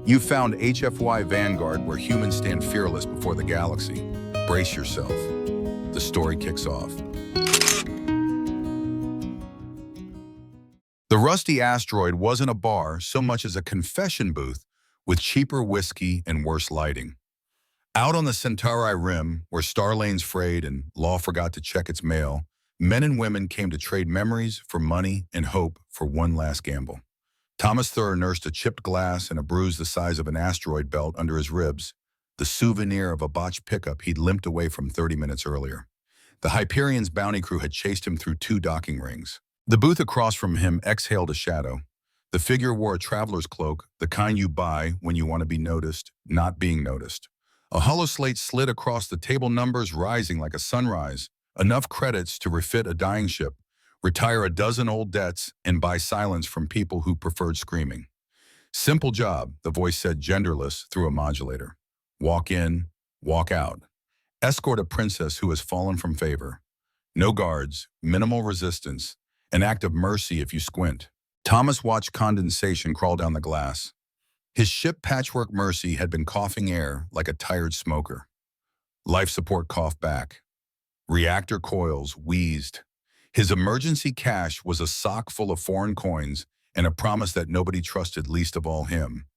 You found HFY Vanguard, where humans stand fearless before the galaxy. Brace yourself. The story kicks off. The rusty asteroid wasn't a bar so much as a confession booth with cheaper whiskey and worse lighting. Out on the Centauri Rim, where star lanes frayed and law forgot to check its mail, men and women came to trade memories for money and hope for one last gamble. Thomas Thur nursed a chipped glass and a bruise the size of an asteroid belt under his ribs, the souvenir of a botched pickup he'd limped away from 30 minutes earlier. The Hyperion's bounty crew had chased him through 2 docking rings. The booth across from him exhaled a shadow. The figure wore a traveler's cloak, the kind you buy when you want to be noticed, not being noticed. A hollow slate slid across the table, numbers rising like a sunrise, enough credits to refit a dying ship, retire a dozen old debts, and buy silence from people who preferred screaming. Simple job, the voice said, genderless through a modulator. Walk in, walk out. Escort a princess who has fallen from favor. No guards, minimal resistance, an act of mercy if you squint. Thomas watched condensation crawl down the glass. His ship Patchwork Mercy had been coughing air like a tired smoker. Life support coughed back. Reactor coils wheezed. His emergency cash was a sock full of foreign coins and a promise that nobody trusted, least of all him.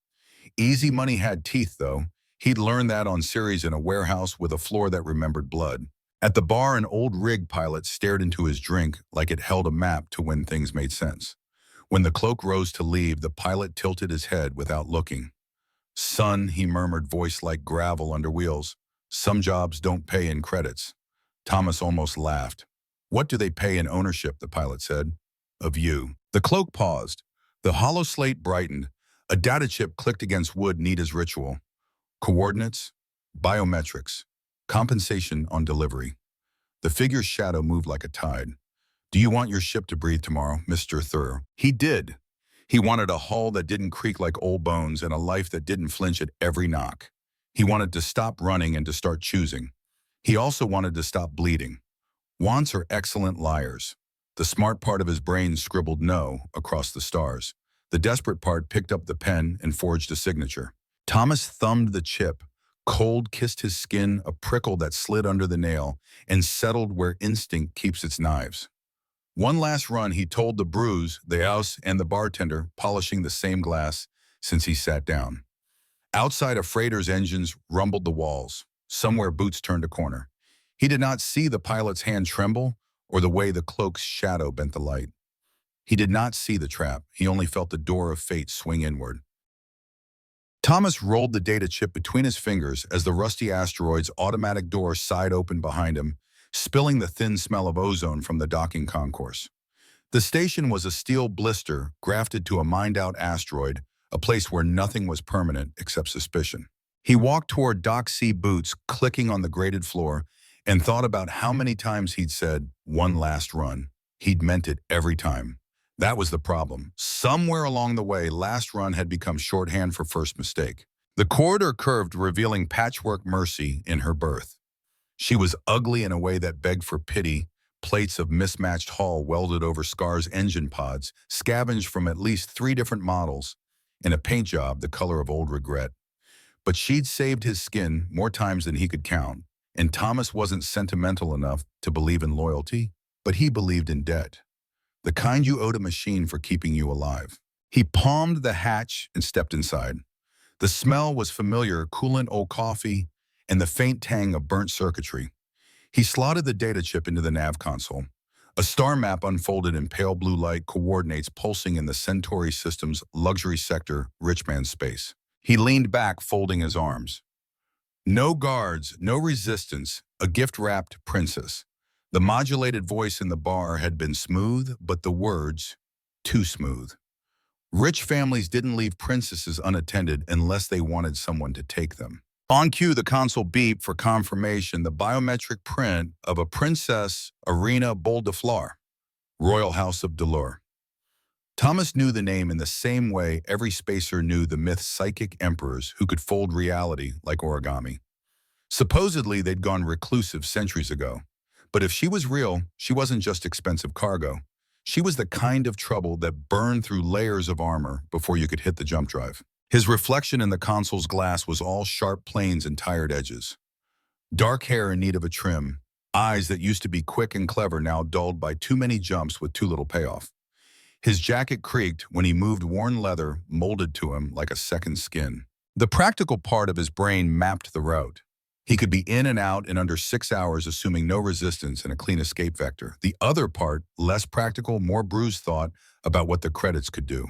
Easy money had teeth, though. He'd learned that on series in a warehouse with a floor that remembered blood. At the bar, an old rig pilot stared into his drink like it held a map to when things made sense. When the cloak rose to leave, the pilot tilted his head without looking. "Son," he murmured, voice like gravel under wheels. "Some jobs don't pay in credits." Thomas almost laughed. "What do they pay in ownership?" the pilot said. "Of you." The cloak paused. The hollow slate brightened. A data chip clicked against wood neat as ritual. Coordinates, biometrics, compensation on delivery. The figure's shadow moved like a tide. "Do you want your ship to breathe tomorrow, Mr. Thur?" He did. He wanted a hull that didn't creak like old bones and a life that didn't flinch at every knock. He wanted to stop running and to start choosing. He also wanted to stop bleeding. Wants are excellent liars. The smart part of his brain scribbled no across the stars. The desperate part picked up the pen and forged a signature. Thomas thumbed the chip. Cold kissed his skin, a prickle that slid under the nail and settled where instinct keeps its knives. One last run, he told the brews, the house, and the bartender, polishing the same glass since he sat down. Outside, a freighter's engines rumbled the walls. Somewhere, boots turned a corner. He did not see the pilot's hand tremble or the way the cloak's shadow bent the light. He did not see the trap. He only felt the door of fate swing inward. Thomas rolled the data chip between his fingers as the rusty asteroid's automatic door sighed open behind him, spilling the thin smell of ozone from the docking concourse. The station was a steel blister grafted to a mined-out asteroid, a place where nothing was permanent except suspicion. He walked toward Dock C boots clicking on the grated floor and thought about how many times he'd said, "one last run." He'd meant it every time. That was the problem. Somewhere along the way, last run had become shorthand for first mistake. The corridor curved, revealing Patchwork Mercy in her berth. She was ugly in a way that begged for pity, plates of mismatched hull welded over Scar's engine pods, scavenged from at least 3 different models, and a paint job the color of old regret. But she'd saved his skin more times than he could count, and Thomas wasn't sentimental enough to believe in loyalty, but he believed in debt. The kind you owed a machine for keeping you alive. He palmed the hatch and stepped inside. The smell was familiar, coolant old coffee, and the faint tang of burnt circuitry. He slotted the data chip into the nav console. A star map unfolded in pale blue light, coordinates pulsing in the Centauri system's luxury sector, rich man's space. He leaned back, folding his arms. No guards, no resistance, a gift-wrapped princess. The modulated voice in the bar had been smooth, but the words, too smooth. Rich families didn't leave princesses unattended unless they wanted someone to take them. On cue, the console beeped for confirmation, the biometric print of a Princess Irina Boldefleur, Royal House of Delure. Thomas knew the name in the same way every spacer knew the myth psychic emperors who could fold reality like origami. Supposedly, they'd gone reclusive centuries ago. But if she was real, she wasn't just expensive cargo. She was the kind of trouble that burned through layers of armor before you could hit the jump drive. His reflection in the console's glass was all sharp planes and tired edges. Dark hair in need of a trim, eyes that used to be quick and clever now dulled by too many jumps with too little payoff. His jacket creaked when he moved worn leather molded to him like a second skin. The practical part of his brain mapped the route. He could be in and out in under 6 hours assuming no resistance and a clean escape vector. The other part, less practical, more bruised thought about what the credits could do.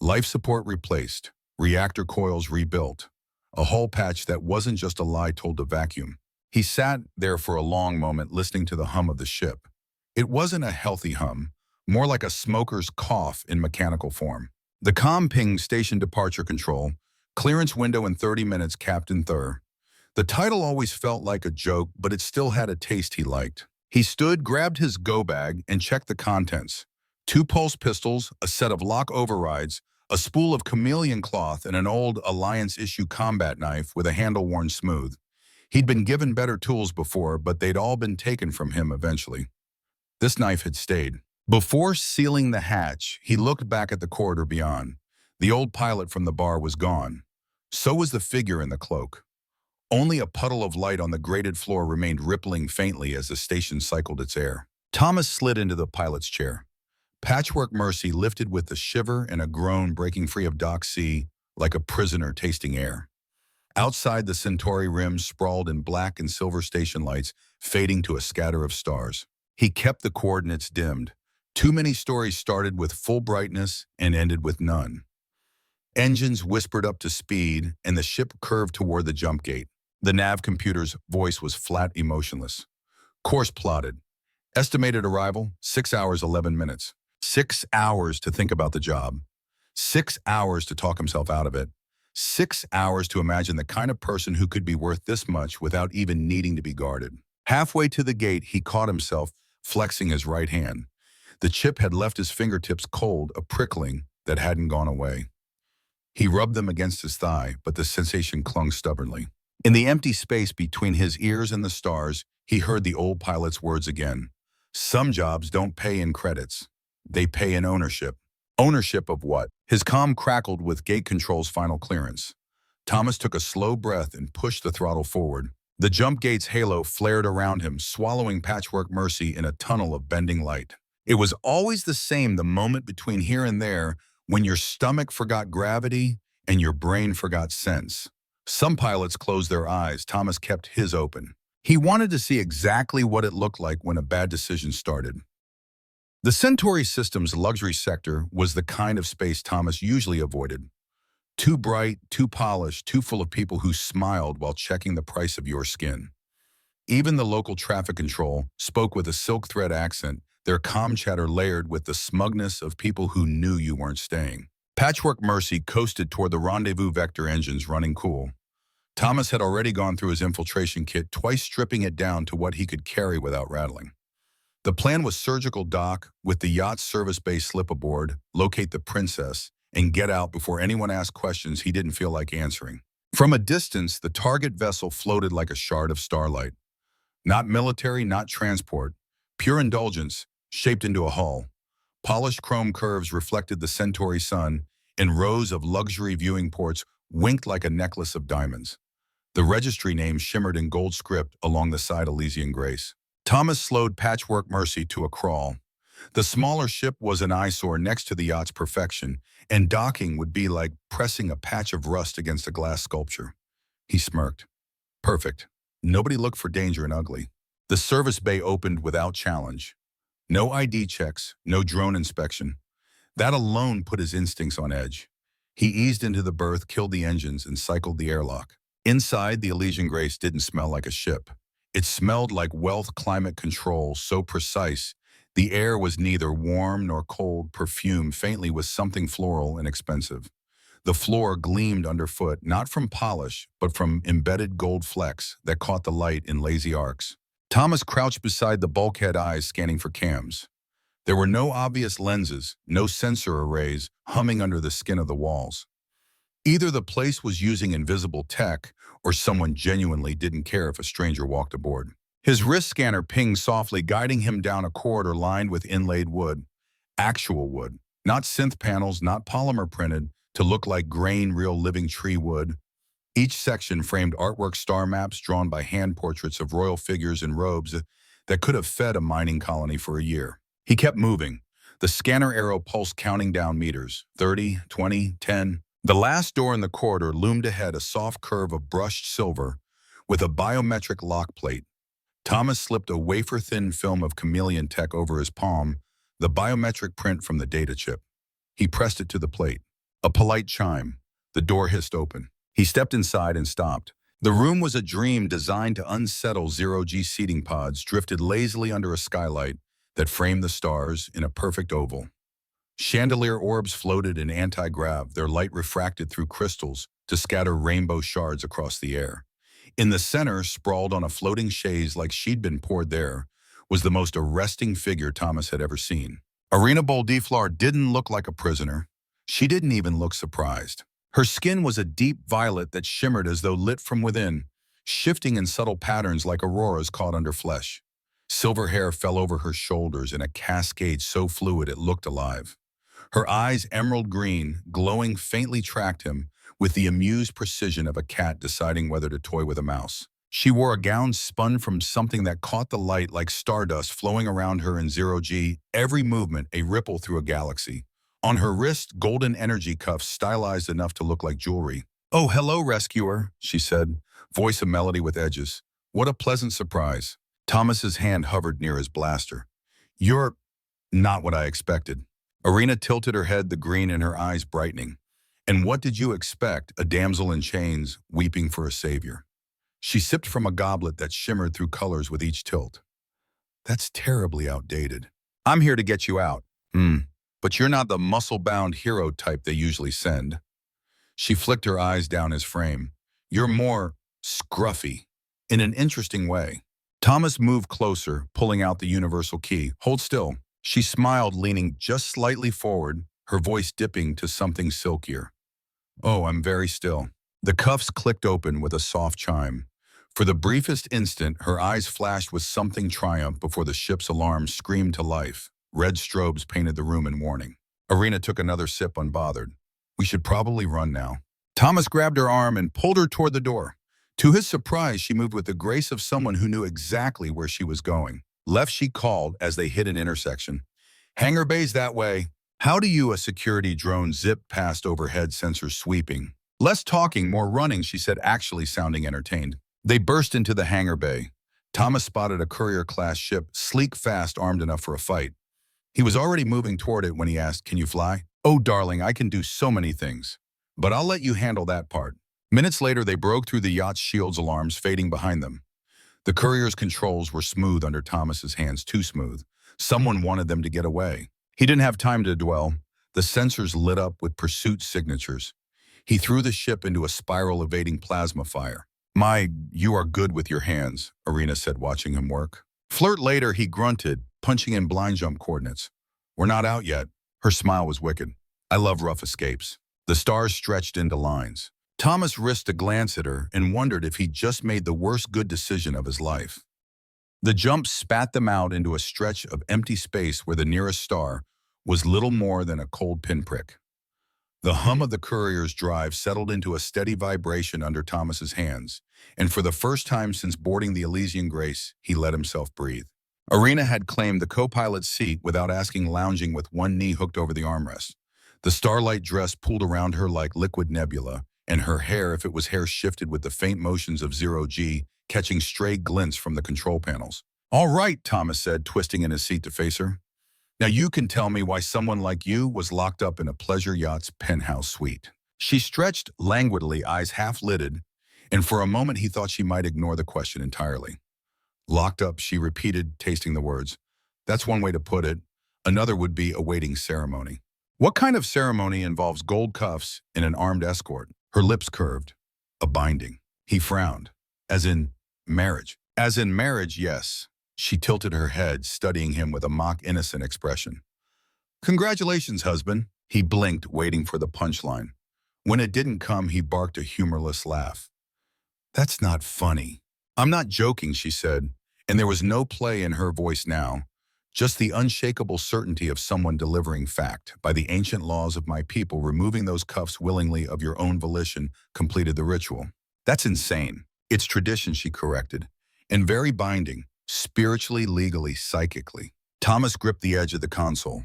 Life support replaced, reactor coils rebuilt, a hull patch that wasn't just a lie told to vacuum. He sat there for a long moment listening to the hum of the ship. It wasn't a healthy hum, more like a smoker's cough in mechanical form. The comm pinged station departure control, clearance window in 30 minutes, Captain Thur. The title always felt like a joke, but it still had a taste he liked. He stood, grabbed his go bag, and checked the contents. 2 pulse pistols, a set of lock overrides, a spool of chameleon cloth, and an old Alliance-issue combat knife with a handle worn smooth. He'd been given better tools before, but they'd all been taken from him eventually. This knife had stayed. Before sealing the hatch, he looked back at the corridor beyond. The old pilot from the bar was gone. So was the figure in the cloak. Only a puddle of light on the grated floor remained rippling faintly as the station cycled its air. Thomas slid into the pilot's chair. Patchwork Mercy lifted with a shiver and a groan breaking free of Dock C like a prisoner tasting air. Outside, the Centauri rim sprawled in black and silver station lights, fading to a scatter of stars. He kept the coordinates dimmed. Too many stories started with full brightness and ended with none. Engines whispered up to speed, and the ship curved toward the jump gate. The nav computer's voice was flat, emotionless. Course plotted. Estimated arrival, 6 hours, 11 minutes. 6 hours to think about the job. 6 hours to talk himself out of it. 6 hours to imagine the kind of person who could be worth this much without even needing to be guarded. Halfway to the gate, he caught himself flexing his right hand. The chip had left his fingertips cold, a prickling that hadn't gone away. He rubbed them against his thigh, but the sensation clung stubbornly. In the empty space between his ears and the stars, he heard the old pilot's words again. Some jobs don't pay in credits. They pay in ownership. Ownership of what? His comm crackled with gate control's final clearance. Thomas took a slow breath and pushed the throttle forward. The jump gate's halo flared around him, swallowing Patchwork Mercy in a tunnel of bending light. It was always the same, the moment between here and there, when your stomach forgot gravity and your brain forgot sense. Some pilots closed their eyes. Thomas kept his open. He wanted to see exactly what it looked like when a bad decision started. The Centauri system's luxury sector was the kind of space Thomas usually avoided. Too bright, too polished, too full of people who smiled while checking the price of your skin. Even the local traffic control spoke with a silk thread accent, their comm chatter layered with the smugness of people who knew you weren't staying. Patchwork Mercy coasted toward the rendezvous vector engines running cool. Thomas had already gone through his infiltration kit, twice stripping it down to what he could carry without rattling. The plan was surgical dock, with the yacht's service bay slip aboard, locate the princess, and get out before anyone asked questions he didn't feel like answering. From a distance, the target vessel floated like a shard of starlight. Not military, not transport. Pure indulgence, shaped into a hull. Polished chrome curves reflected the Centauri sun, and rows of luxury viewing ports winked like a necklace of diamonds. The registry name shimmered in gold script along the side Elysian Grace. Thomas slowed Patchwork Mercy to a crawl. The smaller ship was an eyesore next to the yacht's perfection, and docking would be like pressing a patch of rust against a glass sculpture. He smirked. Perfect. Nobody looked for danger and ugly. The service bay opened without challenge. No ID checks, no drone inspection. That alone put his instincts on edge. He eased into the berth, killed the engines, and cycled the airlock. Inside, the Elysian Grace didn't smell like a ship. It smelled like wealth climate control, so precise. The air was neither warm nor cold, perfumed faintly with something floral and expensive. The floor gleamed underfoot, not from polish, but from embedded gold flecks that caught the light in lazy arcs. Thomas crouched beside the bulkhead, eyes scanning for cams. There were no obvious lenses, no sensor arrays humming under the skin of the walls. Either the place was using invisible tech, or someone genuinely didn't care if a stranger walked aboard. His wrist scanner pinged softly, guiding him down a corridor lined with inlaid wood. Actual wood. Not synth panels, not polymer printed, to look like grain real living tree wood. Each section framed artwork star maps drawn by hand portraits of royal figures in robes that could have fed a mining colony for a year. He kept moving, the scanner arrow pulse counting down meters, 30, 20, 10. The last door in the corridor loomed ahead, a soft curve of brushed silver with a biometric lock plate. Thomas slipped a wafer-thin film of chameleon tech over his palm, the biometric print from the data chip. He pressed it to the plate. A polite chime. The door hissed open. He stepped inside and stopped. The room was a dream designed to unsettle zero-G seating pods drifted lazily under a skylight that framed the stars in a perfect oval. Chandelier orbs floated in anti-grav, their light refracted through crystals to scatter rainbow shards across the air. In the center, sprawled on a floating chaise like she'd been poured there, was the most arresting figure Thomas had ever seen. Irina Boldiflar didn't look like a prisoner. She didn't even look surprised. Her skin was a deep violet that shimmered as though lit from within, shifting in subtle patterns like auroras caught under flesh. Silver hair fell over her shoulders in a cascade so fluid it looked alive. Her eyes, emerald green, glowing faintly, tracked him with the amused precision of a cat deciding whether to toy with a mouse. She wore a gown spun from something that caught the light like stardust flowing around her in zero-G, every movement a ripple through a galaxy. On her wrist, golden energy cuffs stylized enough to look like jewelry. "Oh, hello, rescuer," she said, voice a melody with edges. "What a pleasant surprise." Thomas's hand hovered near his blaster. "You're not what I expected." Irina tilted her head, the green in her eyes brightening. "And what did you expect, a damsel in chains, weeping for a savior?" She sipped from a goblet that shimmered through colors with each tilt. "That's terribly outdated. I'm here to get you out. But you're not the muscle-bound hero type they usually send." She flicked her eyes down his frame. "You're more scruffy, in an interesting way." Thomas moved closer, pulling out the universal key. "Hold still." She smiled, leaning just slightly forward, her voice dipping to something silkier. "Oh, I'm very still." The cuffs clicked open with a soft chime. For the briefest instant, her eyes flashed with something triumph before the ship's alarm screamed to life. Red strobes painted the room in warning. Irina took another sip, unbothered. "We should probably run now." Thomas grabbed her arm and pulled her toward the door. To his surprise, she moved with the grace of someone who knew exactly where she was going. "Left," she called as they hit an intersection. "Hangar bay's that way." "How do you," a security drone zipped past overhead, sensors sweeping. "Less talking, more running," she said, actually sounding entertained. They burst into the hangar bay. Thomas spotted a courier-class ship, sleek, fast, armed enough for a fight. He was already moving toward it when he asked, "Can you fly?" "Oh, darling, I can do so many things. But I'll let you handle that part." Minutes later, they broke through the yacht's shield's alarms fading behind them. The courier's controls were smooth under Thomas's hands, too smooth. Someone wanted them to get away. He didn't have time to dwell. The sensors lit up with pursuit signatures. He threw the ship into a spiral, evading plasma fire. You are good with your hands," Irina said, watching him work. "Flirt later," he grunted, punching in blind jump coordinates. "We're not out yet." Her smile was wicked. "I love rough escapes." The stars stretched into lines. Thomas risked a glance at her and wondered if he'd just made the worst good decision of his life. The jump spat them out into a stretch of empty space where the nearest star was little more than a cold pinprick. The hum of the courier's drive settled into a steady vibration under Thomas's hands, and for the first time since boarding the Elysian Grace, he let himself breathe. Irina had claimed the co-pilot's seat without asking, lounging with one knee hooked over the armrest. The starlight dress pulled around her like liquid nebula, and her hair, if it was hair, shifted with the faint motions of zero-G, catching stray glints from the control panels. "All right," Thomas said, twisting in his seat to face her. "Now you can tell me why someone like you was locked up in a pleasure yacht's penthouse suite." She stretched languidly, eyes half-lidded, and for a moment he thought she might ignore the question entirely. "Locked up," she repeated, tasting the words. "That's one way to put it. Another would be a waiting ceremony." "What kind of ceremony involves gold cuffs and an armed escort?" Her lips curved. "A binding." He frowned. "As in marriage?" "As in marriage, yes." She tilted her head, studying him with a mock-innocent expression. "Congratulations, husband." He blinked, waiting for the punchline. When it didn't come, he barked a humorless laugh. "That's not funny." "I'm not joking," she said, and there was no play in her voice now, Just the unshakable certainty of someone delivering fact. By the ancient laws of my people, removing those cuffs willingly of your own volition completed the ritual. That's insane. It's tradition, she corrected, and very binding, spiritually, legally, psychically. Thomas gripped the edge of the console.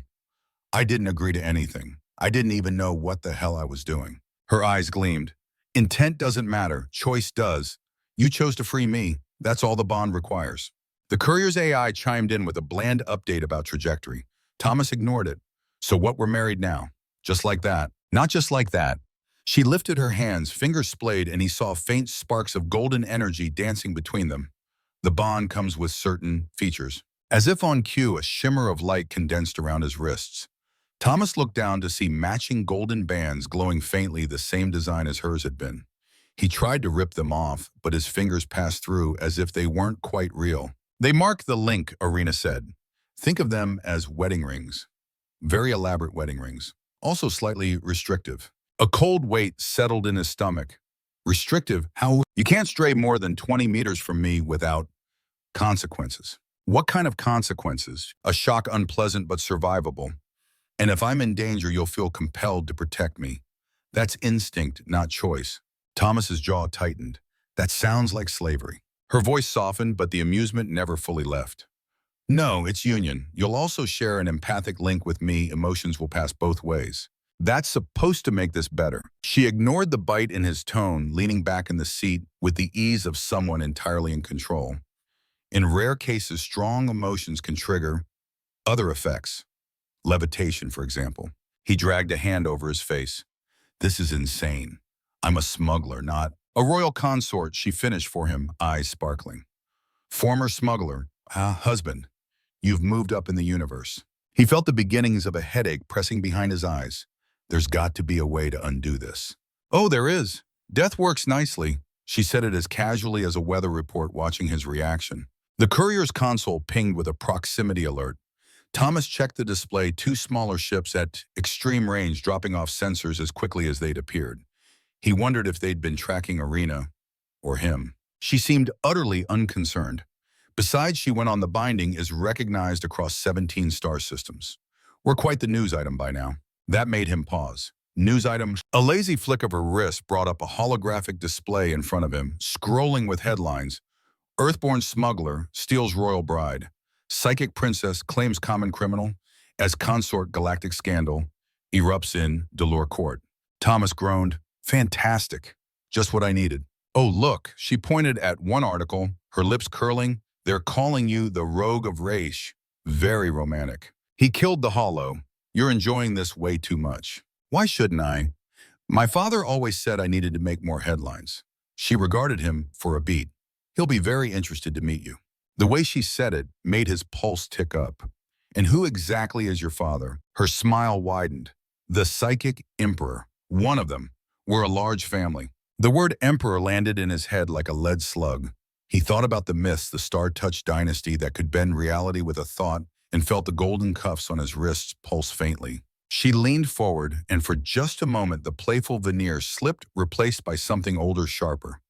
I didn't agree to anything. I didn't even know what the hell I was doing. Her eyes gleamed. Intent doesn't matter. Choice does. You chose to free me. That's all the bond requires. The courier's AI chimed in with a bland update about trajectory. Thomas ignored it. So what, we're married now? Just like that. Not just like that. She lifted her hands, fingers splayed, and he saw faint sparks of golden energy dancing between them. The bond comes with certain features. As if on cue, a shimmer of light condensed around his wrists. Thomas looked down to see matching golden bands glowing faintly, the same design as hers had been. He tried to rip them off, but his fingers passed through as if they weren't quite real. They mark the link, Irina said. Think of them as wedding rings. Very elaborate wedding rings. Also slightly restrictive. A cold weight settled in his stomach. Restrictive? How? You can't stray more than 20 meters from me without consequences. What kind of consequences? A shock unpleasant but survivable. And if I'm in danger, you'll feel compelled to protect me. That's instinct, not choice. Thomas's jaw tightened. That sounds like slavery. Her voice softened, but the amusement never fully left. No, it's union. You'll also share an empathic link with me. Emotions will pass both ways. That's supposed to make this better. She ignored the bite in his tone, leaning back in the seat with the ease of someone entirely in control. In rare cases, strong emotions can trigger other effects. Levitation, for example. He dragged a hand over his face. This is insane. I'm a smuggler, not a royal consort, she finished for him, eyes sparkling. Former smuggler, husband. You've moved up in the universe. He felt the beginnings of a headache pressing behind his eyes. There's got to be a way to undo this. Oh, there is. Death works nicely. She said it as casually as a weather report, watching his reaction. The courier's console pinged with a proximity alert. Thomas checked the display, 2 smaller ships at extreme range dropping off sensors as quickly as they'd appeared. He wondered if they'd been tracking Irina or him. She seemed utterly unconcerned. Besides, she went on, the binding is recognized across 17 star systems. We're quite the news item by now. That made him pause. News item. A lazy flick of her wrist brought up a holographic display in front of him, scrolling with headlines. Earthborn smuggler steals royal bride. Psychic princess claims common criminal as consort. Galactic scandal erupts in Delore Court. Thomas groaned. Fantastic. Just what I needed. Oh, look, she pointed at one article, her lips curling. They're calling you the Rogue of Raish. Very romantic. He killed the hollow. You're enjoying this way too much. Why shouldn't I? My father always said I needed to make more headlines. She regarded him for a beat. He'll be very interested to meet you. The way she said it made his pulse tick up. And who exactly is your father? Her smile widened. The psychic emperor. One of them. We're a large family. The word emperor landed in his head like a lead slug. He thought about the myths, the star-touched dynasty that could bend reality with a thought, and felt the golden cuffs on his wrists pulse faintly. She leaned forward, and for just a moment the playful veneer slipped, replaced by something older, sharper.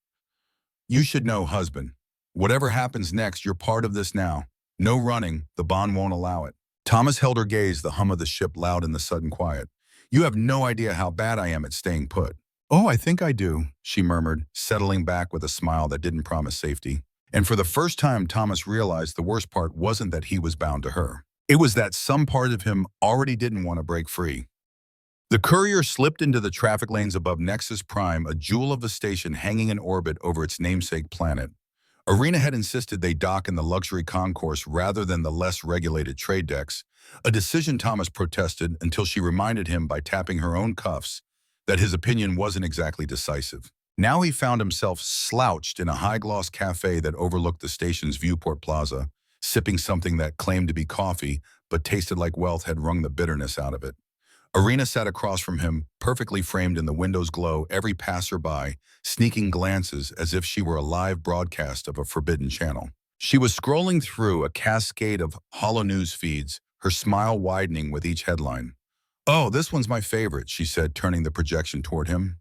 You should know, husband. Whatever happens next, you're part of this now. No running, the bond won't allow it. Thomas held her gaze, the hum of the ship loud in the sudden quiet. You have no idea how bad I am at staying put. Oh, I think I do, she murmured, settling back with a smile that didn't promise safety. And for the first time, Thomas realized the worst part wasn't that he was bound to her. It was that some part of him already didn't want to break free. The courier slipped into the traffic lanes above Nexus Prime, a jewel of a station hanging in orbit over its namesake planet. Irina had insisted they dock in the luxury concourse rather than the less regulated trade decks, a decision Thomas protested until she reminded him by tapping her own cuffs that his opinion wasn't exactly decisive. Now he found himself slouched in a high-gloss cafe that overlooked the station's viewport plaza, sipping something that claimed to be coffee but tasted like wealth had wrung the bitterness out of it. Irina sat across from him, perfectly framed in the window's glow, every passerby sneaking glances as if she were a live broadcast of a forbidden channel. She was scrolling through a cascade of hollow news feeds, her smile widening with each headline. Oh, this one's my favorite, she said, turning the projection toward him.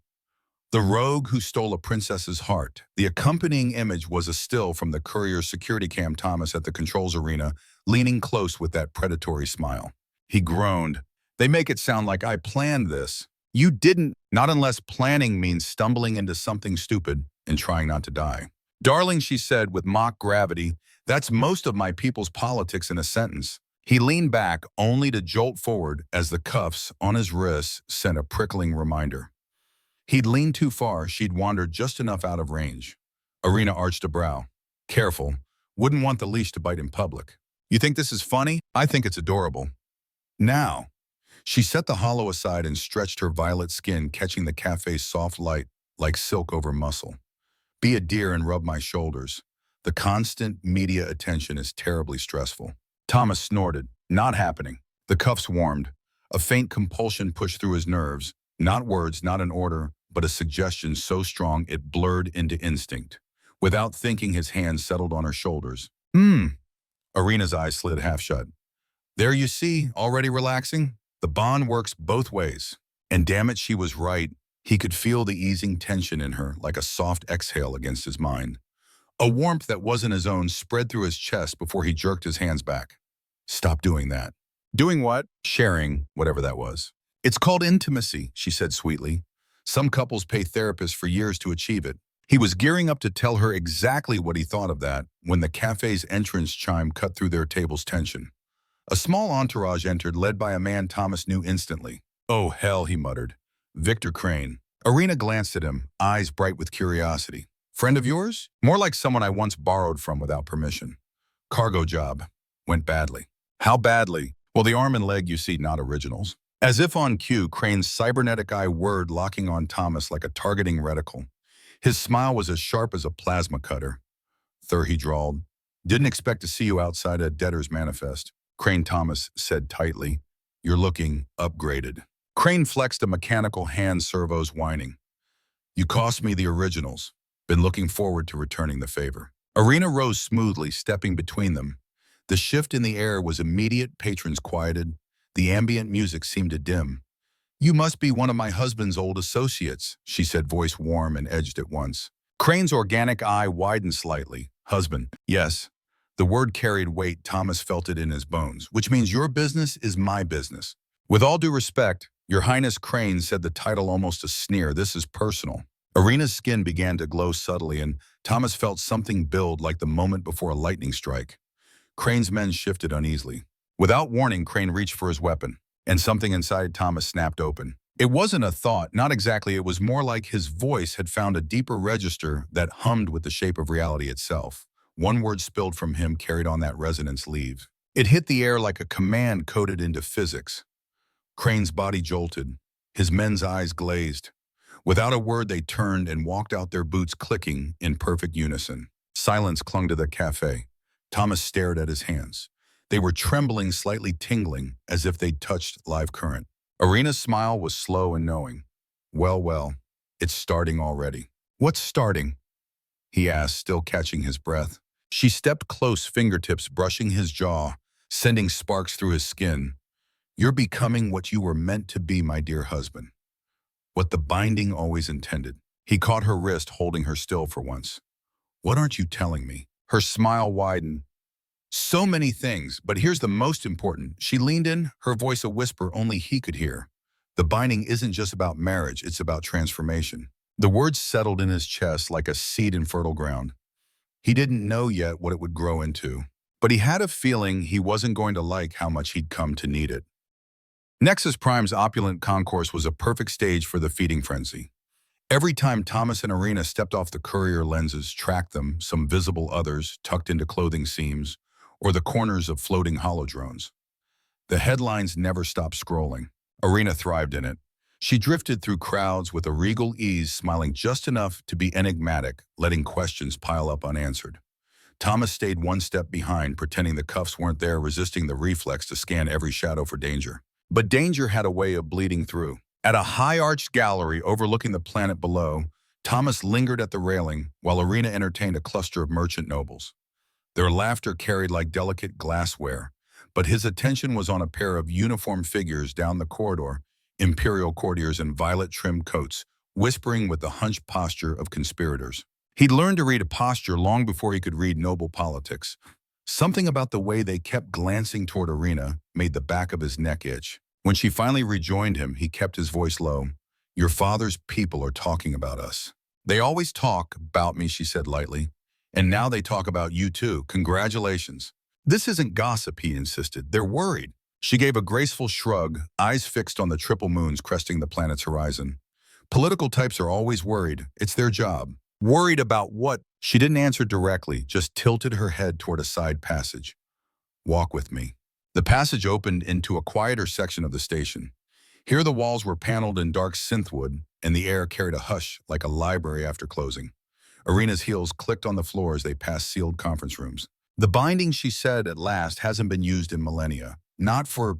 The rogue who stole a princess's heart. The accompanying image was a still from the courier's security cam. Thomas at the controls arena, leaning close with that predatory smile. He groaned. They make it sound like I planned this. You didn't, not unless planning means stumbling into something stupid and trying not to die. Darling, she said with mock gravity, that's most of my people's politics in a sentence. He leaned back only to jolt forward as the cuffs on his wrists sent a prickling reminder. He'd leaned too far, she'd wandered just enough out of range. Irina arched a brow. Careful. Wouldn't want the leash to bite in public. You think this is funny? I think it's adorable. Now. She set the hollow aside and stretched her violet skin, catching the cafe's soft light like silk over muscle. Be a dear and rub my shoulders. The constant media attention is terribly stressful. Thomas snorted. Not happening. The cuffs warmed. A faint compulsion pushed through his nerves. Not words, not an order, but a suggestion so strong it blurred into instinct. Without thinking, his hands settled on her shoulders. Irina's eyes slid half shut. There you see, already relaxing? The bond works both ways. And damn it, she was right. He could feel the easing tension in her like a soft exhale against his mind. A warmth that wasn't his own spread through his chest before he jerked his hands back. Stop doing that. Doing what? Sharing, whatever that was. It's called intimacy, she said sweetly. Some couples pay therapists for years to achieve it. He was gearing up to tell her exactly what he thought of that when the cafe's entrance chime cut through their table's tension. A small entourage entered, led by a man Thomas knew instantly. Oh, hell, he muttered. Victor Crane. Irina glanced at him, eyes bright with curiosity. Friend of yours? More like someone I once borrowed from without permission. Cargo job. Went badly. How badly? Well, the arm and leg you see, not originals. As if on cue, Crane's cybernetic eye whirred, locking on Thomas like a targeting reticle. His smile was as sharp as a plasma cutter. Thur, he drawled. Didn't expect to see you outside a debtor's manifest. Crane Thomas said tightly. You're looking upgraded. Crane flexed a mechanical hand servos, whining. You cost me the originals. Been looking forward to returning the favor. Irina rose smoothly, stepping between them. The shift in the air was immediate, patrons quieted. The ambient music seemed to dim. You must be one of my husband's old associates, she said, voice warm and edged at once. Crane's organic eye widened slightly. Husband. Yes. The word carried weight. Thomas felt it in his bones, which means your business is my business. With all due respect, Your Highness, Crane said, the title almost a sneer. This is personal. Irina's skin began to glow subtly, and Thomas felt something build like the moment before a lightning strike. Crane's men shifted uneasily. Without warning, Crane reached for his weapon, and something inside Thomas snapped open. It wasn't a thought, not exactly. It was more like his voice had found a deeper register that hummed with the shape of reality itself. One word spilled from him carried on that resonance leave. It hit the air like a command coded into physics. Crane's body jolted. His men's eyes glazed. Without a word, they turned and walked out, their boots clicking in perfect unison. Silence clung to the cafe. Thomas stared at his hands. They were trembling, slightly tingling, as if they'd touched live current. Irina's smile was slow and knowing. Well, it's starting already. What's starting? He asked, still catching his breath. She stepped close, fingertips brushing his jaw, sending sparks through his skin. You're becoming what you were meant to be, my dear husband. What the binding always intended. He caught her wrist, holding her still for once. What aren't you telling me? Her smile widened. So many things, but here's the most important. She leaned in, her voice a whisper only he could hear. The binding isn't just about marriage, it's about transformation. The words settled in his chest like a seed in fertile ground. He didn't know yet what it would grow into, but he had a feeling he wasn't going to like how much he'd come to need it. Nexus Prime's opulent concourse was a perfect stage for the feeding frenzy. Every time Thomas and Irina stepped off, the courier lenses tracked them, some visible, others tucked into clothing seams, or the corners of floating holodrones. The headlines never stopped scrolling. Irina thrived in it. She drifted through crowds with a regal ease, smiling just enough to be enigmatic, letting questions pile up unanswered. Thomas stayed one step behind, pretending the cuffs weren't there, resisting the reflex to scan every shadow for danger. But danger had a way of bleeding through. At a high-arched gallery overlooking the planet below, Thomas lingered at the railing while Irina entertained a cluster of merchant nobles. Their laughter carried like delicate glassware, but his attention was on a pair of uniformed figures down the corridor, imperial courtiers in violet-trimmed coats, whispering with the hunched posture of conspirators. He'd learned to read a posture long before he could read noble politics. Something about the way they kept glancing toward Irina made the back of his neck itch. When she finally rejoined him, he kept his voice low. "Your father's people are talking about us." "They always talk about me," she said lightly. "And now they talk about you too. Congratulations." "This isn't gossip," he insisted. "They're worried." She gave a graceful shrug, eyes fixed on the triple moons cresting the planet's horizon. "Political types are always worried. It's their job." "Worried about what?" She didn't answer directly, just tilted her head toward a side passage. "Walk with me." The passage opened into a quieter section of the station. Here the walls were paneled in dark synthwood, and the air carried a hush like a library after closing. Irina's heels clicked on the floor as they passed sealed conference rooms. "The binding," she said at last, "hasn't been used in millennia. Not for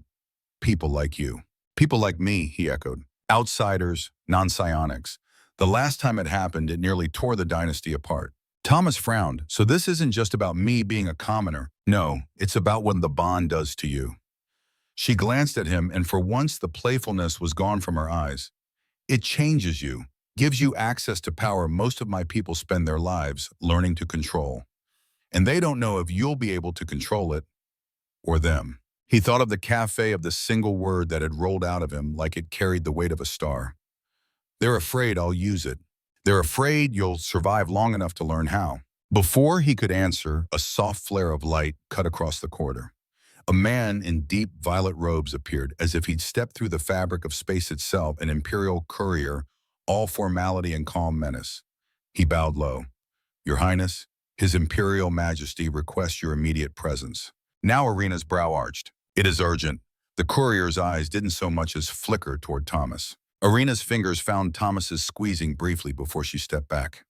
people like you." "People like me," he echoed. "Outsiders, non-psionics. The last time it happened, it nearly tore the dynasty apart." Thomas frowned. "So this isn't just about me being a commoner. No, it's about what the bond does to you." She glanced at him, and for once the playfulness was gone from her eyes. "It changes you, gives you access to power most of my people spend their lives learning to control. And they don't know if you'll be able to control it, or them." He thought of the Café, of the single word that had rolled out of him like it carried the weight of a star. "They're afraid I'll use it. They're afraid you'll survive long enough to learn how." Before he could answer, a soft flare of light cut across the corridor. A man in deep violet robes appeared, as if he'd stepped through the fabric of space itself, an imperial courier, all formality and calm menace. He bowed low. "Your Highness, His Imperial Majesty requests your immediate presence." Now Irina's brow arched. "It is urgent." The courier's eyes didn't so much as flicker toward Thomas. Irina's fingers found Thomas's, squeezing briefly before she stepped back.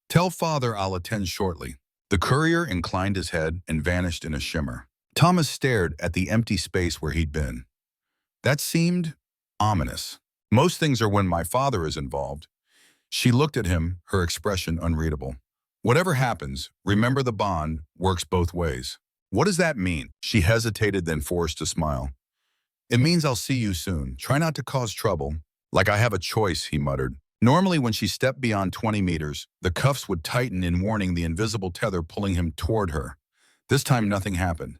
"Tell father I'll attend shortly." The courier inclined his head and vanished in a shimmer. Thomas stared at the empty space where he'd been. That seemed ominous. "Most things are when my father is involved." She looked at him, her expression unreadable. "Whatever happens, remember the bond works both ways." "What does that mean?" She hesitated, then forced a smile. "It means I'll see you soon. Try not to cause trouble." "Like I have a choice," he muttered. Normally, when she stepped beyond 20 meters, the cuffs would tighten in warning, the invisible tether pulling him toward her. This time, nothing happened.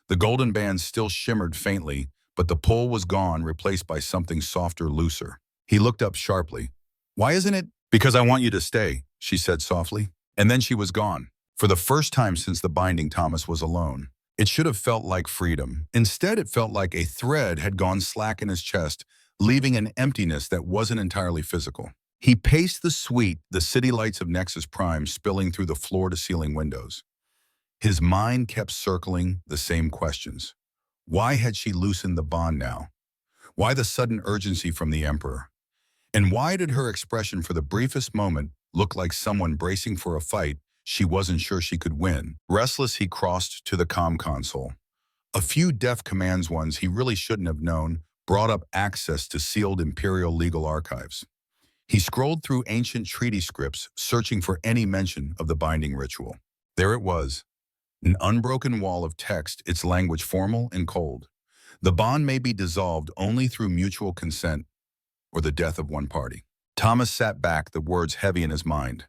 The golden band still shimmered faintly, but the pull was gone, replaced by something softer, looser. He looked up sharply. "Why isn't it?" "Because I want you to stay," she said softly. And then she was gone. For the first time since the binding, Thomas was alone. It should have felt like freedom. Instead, it felt like a thread had gone slack in his chest, leaving an emptiness that wasn't entirely physical. He paced the suite, the city lights of Nexus Prime spilling through the floor-to-ceiling windows. His mind kept circling the same questions. Why had she loosened the bond now? Why the sudden urgency from the Emperor? And why did her expression for the briefest moment look like someone bracing for a fight she wasn't sure she could win? Restless, he crossed to the comm console. A few deft commands, ones he really shouldn't have known, brought up access to sealed Imperial legal archives. He scrolled through ancient treaty scripts, searching for any mention of the binding ritual. There it was, an unbroken wall of text, its language formal and cold. The bond may be dissolved only through mutual consent or the death of one party. Thomas sat back, the words heavy in his mind.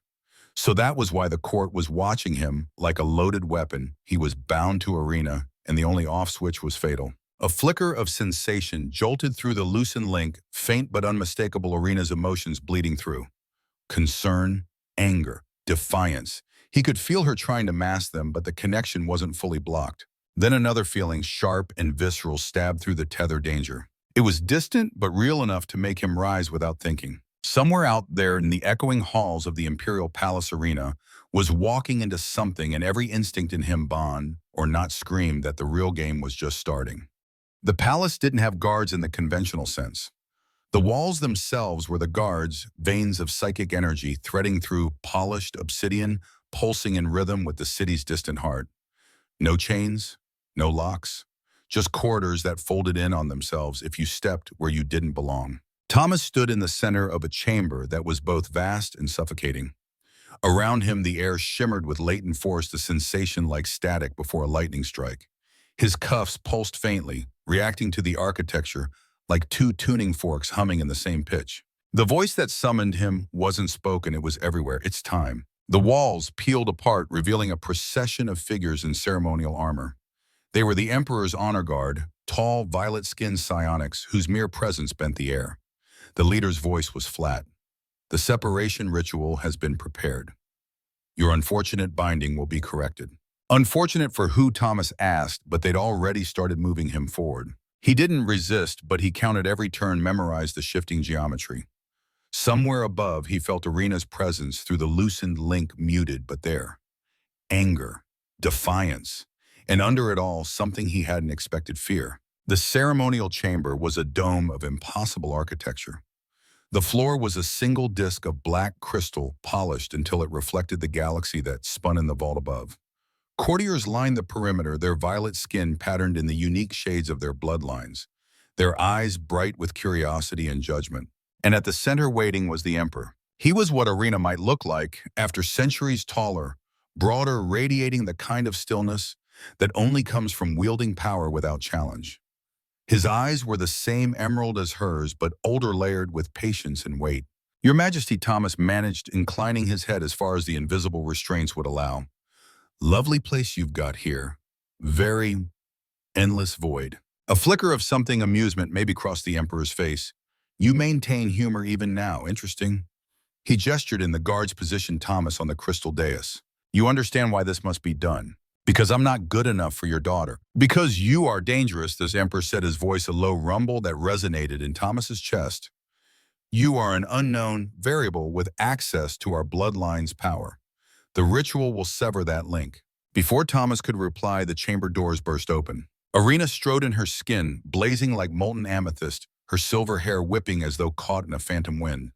So that was why the court was watching him like a loaded weapon. He was bound to Irina, and the only off switch was fatal. A flicker of sensation jolted through the loosened link, faint but unmistakable, Irina's emotions bleeding through. Concern, anger, defiance. He could feel her trying to mask them, but the connection wasn't fully blocked. Then another feeling, sharp and visceral, stabbed through the tether. Danger. It was distant, but real enough to make him rise without thinking. Somewhere out there in the echoing halls of the Imperial Palace Arena was walking into something, and every instinct in him bond or not screamed that the real game was just starting. The palace didn't have guards in the conventional sense. The walls themselves were the guards, veins of psychic energy threading through polished obsidian, pulsing in rhythm with the city's distant heart. No chains, no locks, just corridors that folded in on themselves if you stepped where you didn't belong. Thomas stood in the center of a chamber that was both vast and suffocating. Around him, the air shimmered with latent force, the sensation like static before a lightning strike. His cuffs pulsed faintly, reacting to the architecture like two tuning forks humming in the same pitch. The voice that summoned him wasn't spoken, it was everywhere. It's time. The walls peeled apart, revealing a procession of figures in ceremonial armor. They were the Emperor's honor guard, tall, violet-skinned psionics whose mere presence bent the air. The leader's voice was flat. The separation ritual has been prepared. Your unfortunate binding will be corrected. Unfortunate for who, Thomas asked, but they'd already started moving him forward. He didn't resist, but he counted every turn, memorized the shifting geometry. Somewhere above, he felt Irina's presence through the loosened link, muted but there. Anger, defiance, and under it all, something he hadn't expected: fear. The ceremonial chamber was a dome of impossible architecture. The floor was a single disk of black crystal, polished until it reflected the galaxy that spun in the vault above. Courtiers lined the perimeter, their violet skin patterned in the unique shades of their bloodlines, their eyes bright with curiosity and judgment. And at the center waiting was the Emperor. He was what Irina might look like after centuries, taller, broader, radiating the kind of stillness that only comes from wielding power without challenge. His eyes were the same emerald as hers, but older, layered with patience and weight. Your Majesty, Thomas managed, inclining his head as far as the invisible restraints would allow. Lovely place you've got here. Very endless void. A flicker of something amusement maybe crossed the Emperor's face. You maintain humor even now. Interesting. He gestured in the guard's position Thomas on the crystal dais. You understand why this must be done. Because I'm not good enough for your daughter. Because you are dangerous, this Emperor said, his voice a low rumble that resonated in Thomas's chest. You are an unknown variable with access to our bloodline's power. The ritual will sever that link. Before Thomas could reply, the chamber doors burst open. Irina strode in her skin, blazing like molten amethyst, her silver hair whipping as though caught in a phantom wind.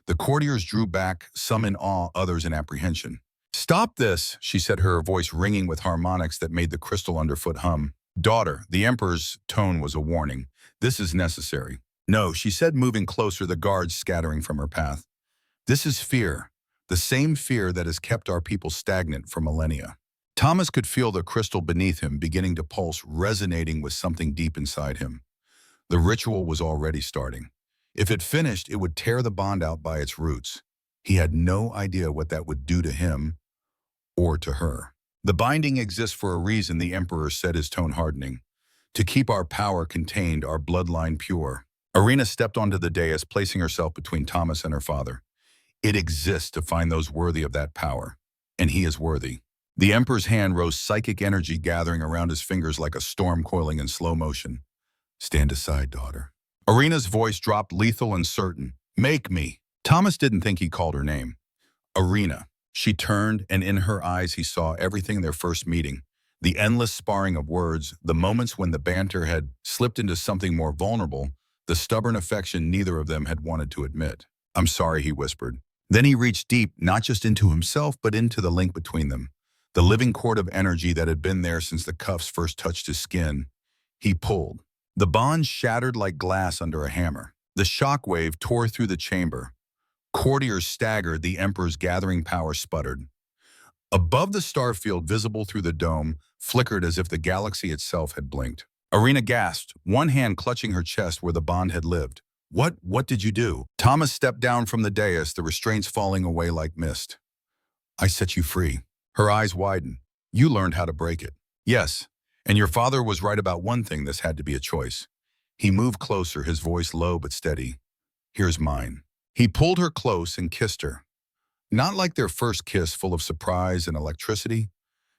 The courtiers drew back, some in awe, others in apprehension. Stop this, she said, her voice ringing with harmonics that made the crystal underfoot hum. Daughter, the Emperor's tone was a warning. This is necessary. No, she said, moving closer, the guards scattering from her path. This is fear, the same fear that has kept our people stagnant for millennia. Thomas could feel the crystal beneath him beginning to pulse, resonating with something deep inside him. The ritual was already starting. If it finished, it would tear the bond out by its roots. He had no idea what that would do to him or to her. The binding exists for a reason, the Emperor said, his tone hardening. To keep our power contained, our bloodline pure. Irina stepped onto the dais, placing herself between Thomas and her father. It exists to find those worthy of that power, and he is worthy. The Emperor's hand rose, psychic energy gathering around his fingers like a storm coiling in slow motion. Stand aside, daughter. Irina's voice dropped, lethal and certain. Make me. Thomas didn't think he called her name. Irina. She turned, and in her eyes he saw everything in their first meeting. The endless sparring of words, the moments when the banter had slipped into something more vulnerable, the stubborn affection neither of them had wanted to admit. I'm sorry, he whispered. Then he reached deep, not just into himself, but into the link between them. The living cord of energy that had been there since the cuffs first touched his skin. He pulled. The bond shattered like glass under a hammer. The shockwave tore through the chamber. Courtiers staggered, the Emperor's gathering power sputtered. Above the starfield, visible through the dome, flickered as if the galaxy itself had blinked. Irina gasped, one hand clutching her chest where the bond had lived. What did you do? Thomas stepped down from the dais, the restraints falling away like mist. I set you free. Her eyes widened. You learned how to break it. Yes, and your father was right about one thing: this had to be a choice. He moved closer, his voice low but steady. Here's mine. He pulled her close and kissed her. Not like their first kiss, full of surprise and electricity.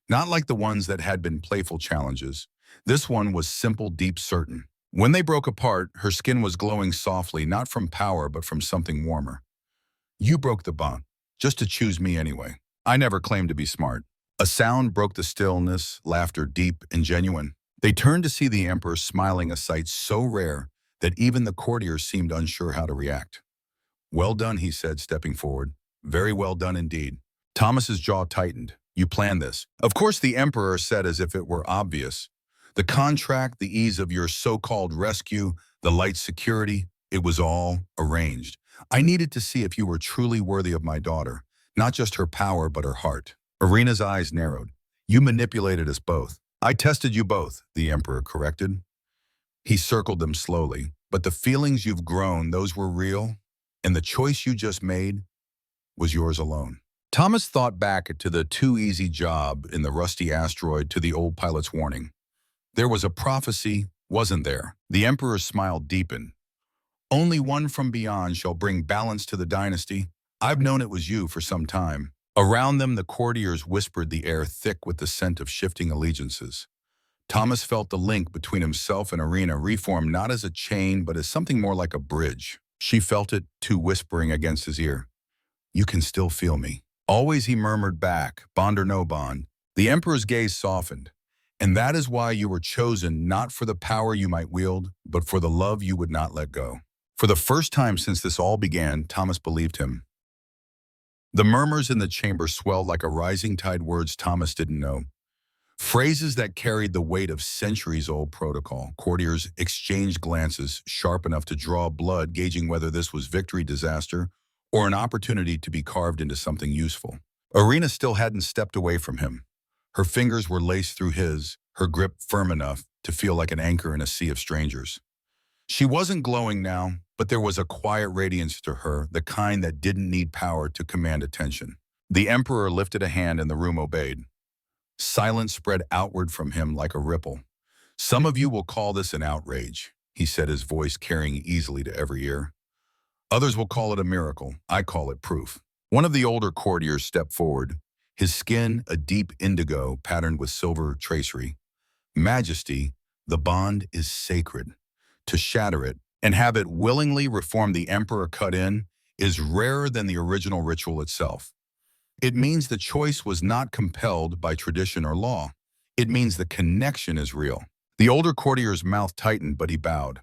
Not like the ones that had been playful challenges. This one was simple, deep, certain. When they broke apart, her skin was glowing softly, not from power, but from something warmer. You broke the bond, just to choose me anyway. I never claimed to be smart. A sound broke the stillness, laughter deep and genuine. They turned to see the Emperor smiling, a sight so rare that even the courtiers seemed unsure how to react. Well done, he said, stepping forward. Very well done indeed. Thomas's jaw tightened. You planned this. Of course, the Emperor said, as if it were obvious. The contract, the ease of your so-called rescue, the light security, it was all arranged. I needed to see if you were truly worthy of my daughter, not just her power, but her heart. Irina's eyes narrowed. You manipulated us both. I tested you both, the Emperor corrected. He circled them slowly. But the feelings you've grown, those were real? And the choice you just made was yours alone. Thomas thought back to the too easy job in the rusty asteroid, to the old pilot's warning. There was a prophecy, wasn't there? The Emperor's smile deepened. Only one from beyond shall bring balance to the dynasty. I've known it was you for some time. Around them, the courtiers whispered, the air thick with the scent of shifting allegiances. Thomas felt the link between himself and Irina reform not as a chain, but as something more like a bridge. She felt it, too, whispering against his ear. You can still feel me. Always, he murmured back, bond or no bond. The Emperor's gaze softened. And that is why you were chosen, not for the power you might wield, but for the love you would not let go. For the first time since this all began, Thomas believed him. The murmurs in the chamber swelled like a rising tide, words Thomas didn't know. Phrases that carried the weight of centuries-old protocol. Courtiers exchanged glances sharp enough to draw blood, gauging whether this was victory, disaster, or an opportunity to be carved into something useful. Irina still hadn't stepped away from him. Her fingers were laced through his, her grip firm enough to feel like an anchor in a sea of strangers. She wasn't glowing now, but there was a quiet radiance to her, the kind that didn't need power to command attention. The Emperor lifted a hand and the room obeyed. Silence spread outward from him like a ripple. Some of you will call this an outrage, he said, his voice carrying easily to every ear. Others will call it a miracle. I call it proof. One of the older courtiers stepped forward, his skin a deep indigo patterned with silver tracery. Majesty, the bond is sacred. To shatter it and have it willingly reform the Emperor cut in is rarer than the original ritual itself. It means the choice was not compelled by tradition or law. It means the connection is real. The older courtier's mouth tightened, but he bowed.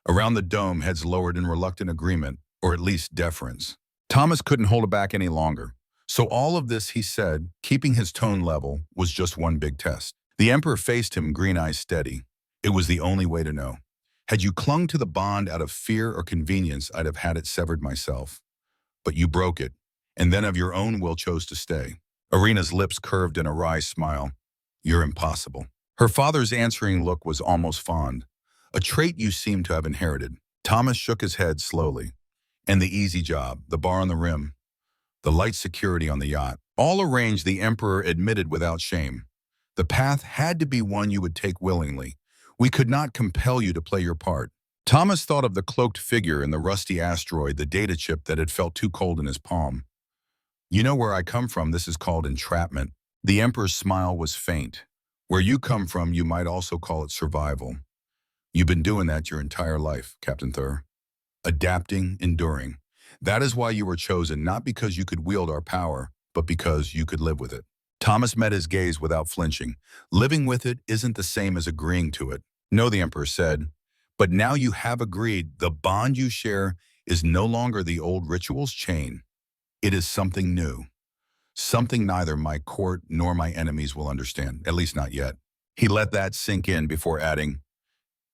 Around the dome, heads lowered in reluctant agreement, or at least deference. Thomas couldn't hold it back any longer. So all of this, he said, keeping his tone level, was just one big test. The Emperor faced him, green eyes steady. It was the only way to know. Had you clung to the bond out of fear or convenience, I'd have had it severed myself. But you broke it, and then of your own will chose to stay. Irina's lips curved in a wry smile. You're impossible. Her father's answering look was almost fond, a trait you seem to have inherited. Thomas shook his head slowly. And the easy job, the bar on the rim, the light security on the yacht, all arranged, the Emperor admitted without shame. The path had to be one you would take willingly. We could not compel you to play your part. Thomas thought of the cloaked figure in the rusty asteroid, the data chip that had felt too cold in his palm. You know where I come from, this is called entrapment. The Emperor's smile was faint. Where you come from, you might also call it survival. You've been doing that your entire life, Captain Thur. Adapting, enduring. That is why you were chosen, not because you could wield our power, but because you could live with it. Thomas met his gaze without flinching. Living with it isn't the same as agreeing to it. No, the Emperor said. But now you have agreed. The bond you share is no longer the old ritual's chain. It is something new. Something neither my court nor my enemies will understand, at least not yet. He let that sink in before adding,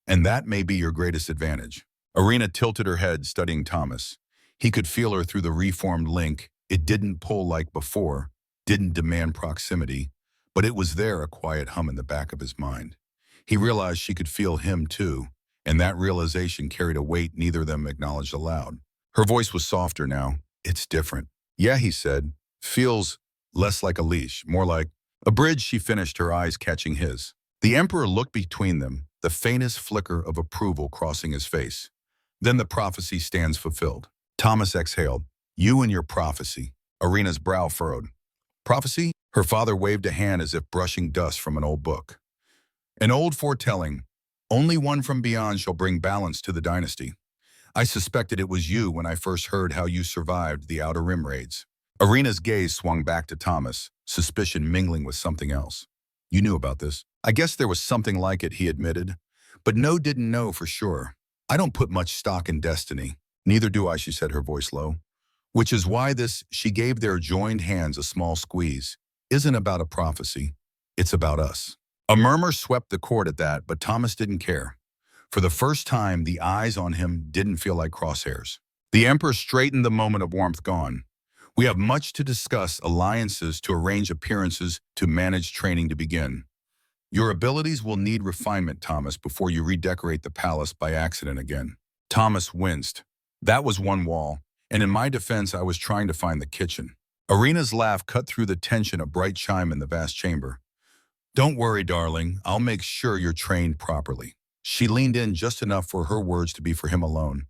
and that may be your greatest advantage. Irina tilted her head, studying Thomas. He could feel her through the reformed link. It didn't pull like before, didn't demand proximity, but it was there, a quiet hum in the back of his mind. He realized she could feel him too, and that realization carried a weight neither of them acknowledged aloud. Her voice was softer now. It's different. Yeah, he said. Feels less like a leash, more like a bridge, she finished, her eyes catching his. The Emperor looked between them, the faintest flicker of approval crossing his face. Then the prophecy stands fulfilled. Thomas exhaled. You and your prophecy. Irina's brow furrowed. Prophecy? Her father waved a hand as if brushing dust from an old book. An old foretelling. Only one from beyond shall bring balance to the dynasty. I suspected it was you when I first heard how you survived the Outer Rim raids. Irina's gaze swung back to Thomas, suspicion mingling with something else. You knew about this. I guess there was something like it, he admitted. But no didn't know for sure. I don't put much stock in destiny. Neither do I, she said, her voice low. Which is why this, she gave their joined hands a small squeeze, isn't about a prophecy. It's about us. A murmur swept the court at that, but Thomas didn't care. For the first time, the eyes on him didn't feel like crosshairs. The Emperor straightened, the moment of warmth gone. We have much to discuss, alliances to arrange, appearances to manage, training to begin. Your abilities will need refinement, Thomas, before you redecorate the palace by accident again. Thomas winced. That was one wall. And in my defense, I was trying to find the kitchen. Arena's laugh cut through the tension, a bright chime in the vast chamber. Don't worry, darling. I'll make sure you're trained properly. She leaned in just enough for her words to be for him alone,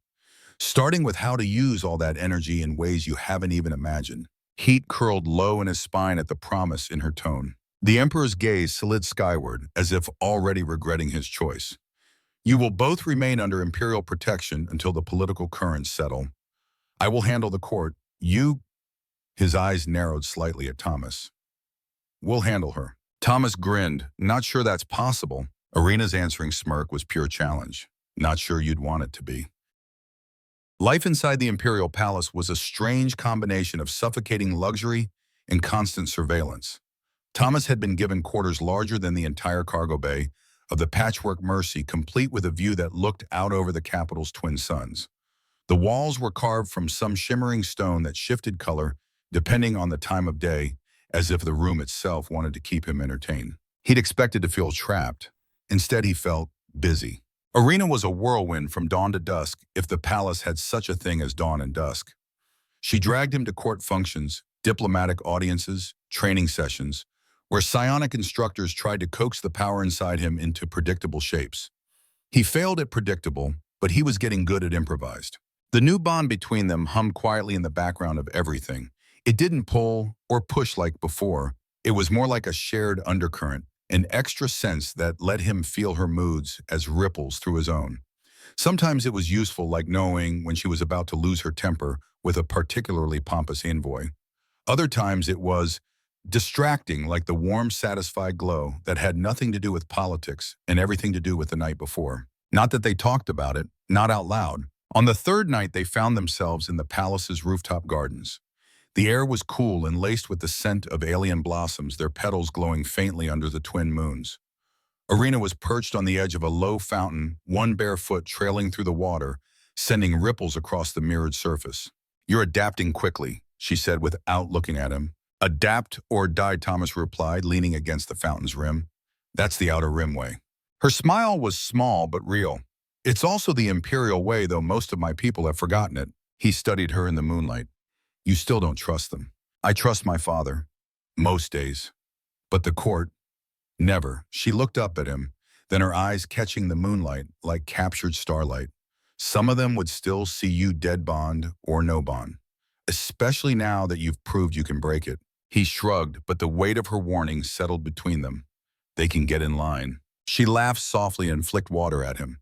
starting with how to use all that energy in ways you haven't even imagined. Heat curled low in his spine at the promise in her tone. The Emperor's gaze slid skyward, as if already regretting his choice. You will both remain under Imperial protection until the political currents settle. I will handle the court. You... His eyes narrowed slightly at Thomas. We'll handle her. Thomas grinned, not sure that's possible. Arena's answering smirk was pure challenge. Not sure you'd want it to be. Life inside the Imperial Palace was a strange combination of suffocating luxury and constant surveillance. Thomas had been given quarters larger than the entire cargo bay of the Patchwork Mercy, complete with a view that looked out over the capital's twin suns. The walls were carved from some shimmering stone that shifted color depending on the time of day, as if the room itself wanted to keep him entertained. He'd expected to feel trapped. Instead, he felt busy. Arena was a whirlwind from dawn to dusk, if the palace had such a thing as dawn and dusk. She dragged him to court functions, diplomatic audiences, training sessions, where psionic instructors tried to coax the power inside him into predictable shapes. He failed at predictable, but he was getting good at improvised. The new bond between them hummed quietly in the background of everything. It didn't pull or push like before. It was more like a shared undercurrent, an extra sense that let him feel her moods as ripples through his own. Sometimes it was useful, like knowing when she was about to lose her temper with a particularly pompous envoy. Other times it was distracting, like the warm, satisfied glow that had nothing to do with politics and everything to do with the night before. Not that they talked about it, not out loud. On the third night, they found themselves in the palace's rooftop gardens. The air was cool and laced with the scent of alien blossoms, their petals glowing faintly under the twin moons. Arena was perched on the edge of a low fountain, one bare foot trailing through the water, sending ripples across the mirrored surface. You're adapting quickly, she said without looking at him. Adapt or die, Thomas replied, leaning against the fountain's rim. That's the outer rim way. Her smile was small but real. It's also the Imperial way, though most of my people have forgotten it. He studied her in the moonlight. You still don't trust them. I trust my father. Most days. But the court? Never. She looked up at him, then her eyes catching the moonlight like captured starlight. Some of them would still see you dead bond or no bond, especially now that you've proved you can break it. He shrugged, but the weight of her warning settled between them. They can get in line. She laughed softly and flicked water at him.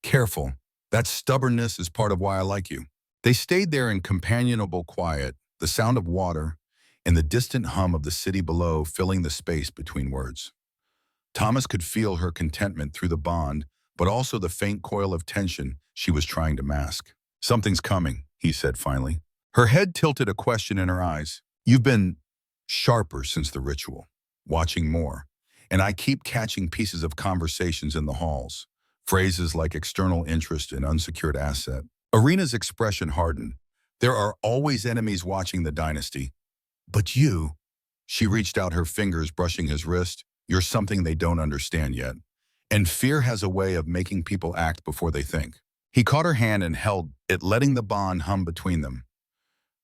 Careful. That stubbornness is part of why I like you. They stayed there in companionable quiet, the sound of water and the distant hum of the city below filling the space between words. Thomas could feel her contentment through the bond, but also the faint coil of tension she was trying to mask. Something's coming, he said finally. Her head tilted, a question in her eyes. You've been sharper since the ritual, watching more, and I keep catching pieces of conversations in the halls, phrases like external interest and unsecured asset. Arena's expression hardened. There are always enemies watching the dynasty. But you, she reached out her fingers, brushing his wrist, you're something they don't understand yet. And fear has a way of making people act before they think. He caught her hand and held it, letting the bond hum between them.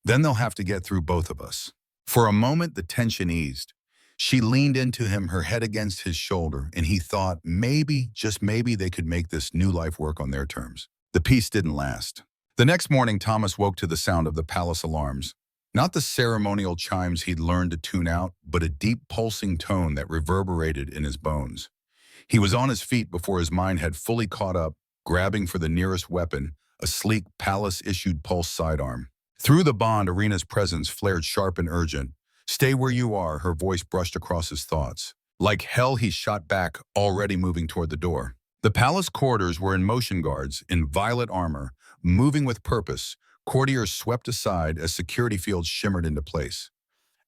Then they'll have to get through both of us. For a moment, the tension eased. She leaned into him, her head against his shoulder, and he thought maybe, just maybe, they could make this new life work on their terms. The peace didn't last. The next morning, Thomas woke to the sound of the palace alarms. Not the ceremonial chimes he'd learned to tune out, but a deep pulsing tone that reverberated in his bones. He was on his feet before his mind had fully caught up, grabbing for the nearest weapon, a sleek palace-issued pulse sidearm. Through the bond, Arena's presence flared sharp and urgent. Stay where you are, her voice brushed across his thoughts. Like hell, he shot back, already moving toward the door. The palace corridors were in motion, guards in violet armor, moving with purpose. Courtiers swept aside as security fields shimmered into place.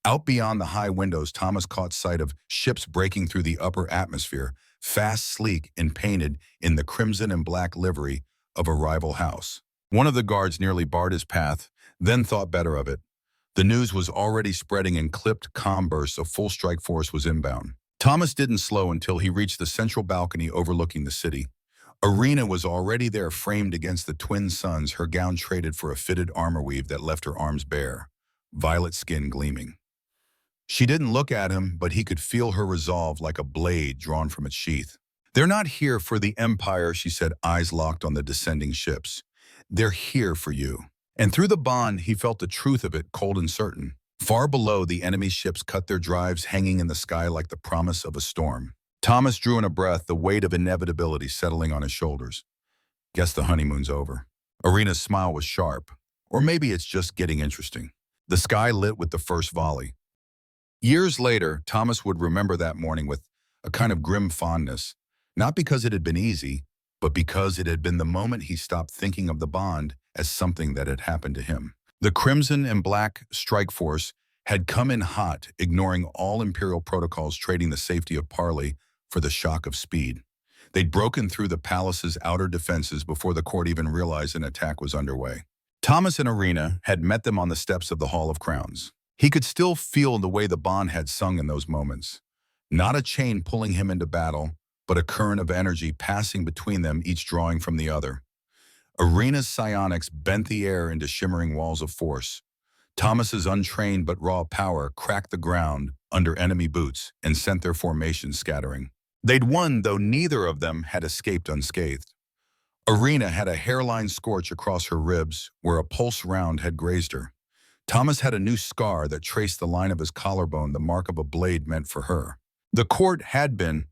Out beyond the high windows, Thomas caught sight of ships breaking through the upper atmosphere, fast, sleek, and painted in the crimson and black livery of a rival house. One of the guards nearly barred his path, then thought better of it. The news was already spreading in clipped, calm bursts. A full strike force was inbound. Thomas didn't slow until he reached the central balcony overlooking the city. Irina was already there, framed against the twin suns, her gown traded for a fitted armor weave that left her arms bare, violet skin gleaming. She didn't look at him, but he could feel her resolve like a blade drawn from its sheath. "They're not here for the Empire," she said, eyes locked on the descending ships. "They're here for you." And through the bond, he felt the truth of it, cold and certain. Far below, the enemy ships cut their drives, hanging in the sky like the promise of a storm. Thomas drew in a breath, the weight of inevitability settling on his shoulders. Guess the honeymoon's over. Irina's smile was sharp. Or maybe it's just getting interesting. The sky lit with the first volley. Years later, Thomas would remember that morning with a kind of grim fondness, not because it had been easy, but because it had been the moment he stopped thinking of the bond as something that had happened to him. The Crimson and Black Strike Force had come in hot, ignoring all Imperial protocols, trading the safety of parley for the shock of speed. They'd broken through the palace's outer defenses before the court even realized an attack was underway. Thomas and Irina had met them on the steps of the Hall of Crowns. He could still feel the way the bond had sung in those moments. Not a chain pulling him into battle, but a current of energy passing between them, each drawing from the other. Irina's psionics bent the air into shimmering walls of force. Thomas's untrained but raw power cracked the ground under enemy boots and sent their formations scattering. They'd won, though neither of them had escaped unscathed. Irina had a hairline scorch across her ribs where a pulse round had grazed her. Thomas had a new scar that traced the line of his collarbone, the mark of a blade meant for her. The court had been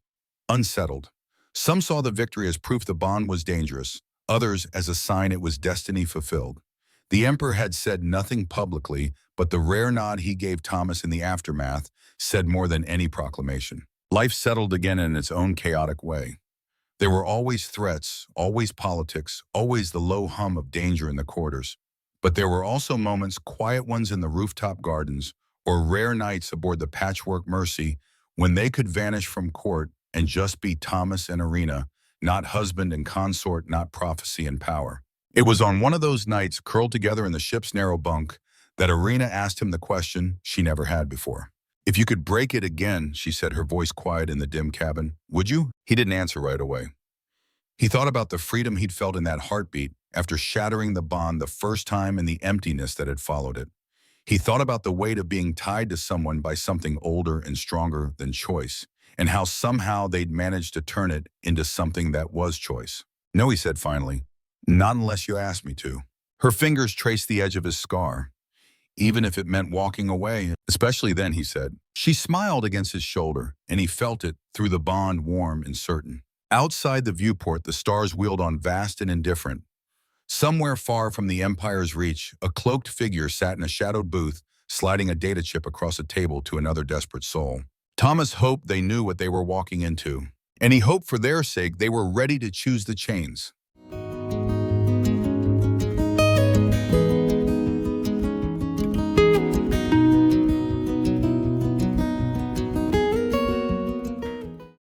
unsettled. Some saw the victory as proof the bond was dangerous, others as a sign it was destiny fulfilled. The Emperor had said nothing publicly, but the rare nod he gave Thomas in the aftermath said more than any proclamation. Life settled again in its own chaotic way. There were always threats, always politics, always the low hum of danger in the quarters. But there were also moments, quiet ones in the rooftop gardens, or rare nights aboard the Patchwork Mercy, when they could vanish from court and just be Thomas and Irina, not husband and consort, not prophecy and power. It was on one of those nights, curled together in the ship's narrow bunk, that Irina asked him the question she never had before. "If you could break it again," she said, her voice quiet in the dim cabin, "would you?" He didn't answer right away. He thought about the freedom he'd felt in that heartbeat after shattering the bond the first time and the emptiness that had followed it. He thought about the weight of being tied to someone by something older and stronger than choice, and how somehow they'd managed to turn it into something that was choice. "No," he said finally, "not unless you ask me to." Her fingers traced the edge of his scar. "Even if it meant walking away, especially then," he said. She smiled against his shoulder, and he felt it through the bond, warm and certain. Outside the viewport, the stars wheeled on, vast and indifferent. Somewhere far from the Empire's reach, a cloaked figure sat in a shadowed booth, sliding a data chip across a table to another desperate soul. Thomas hoped they knew what they were walking into, and he hoped for their sake they were ready to choose the chains.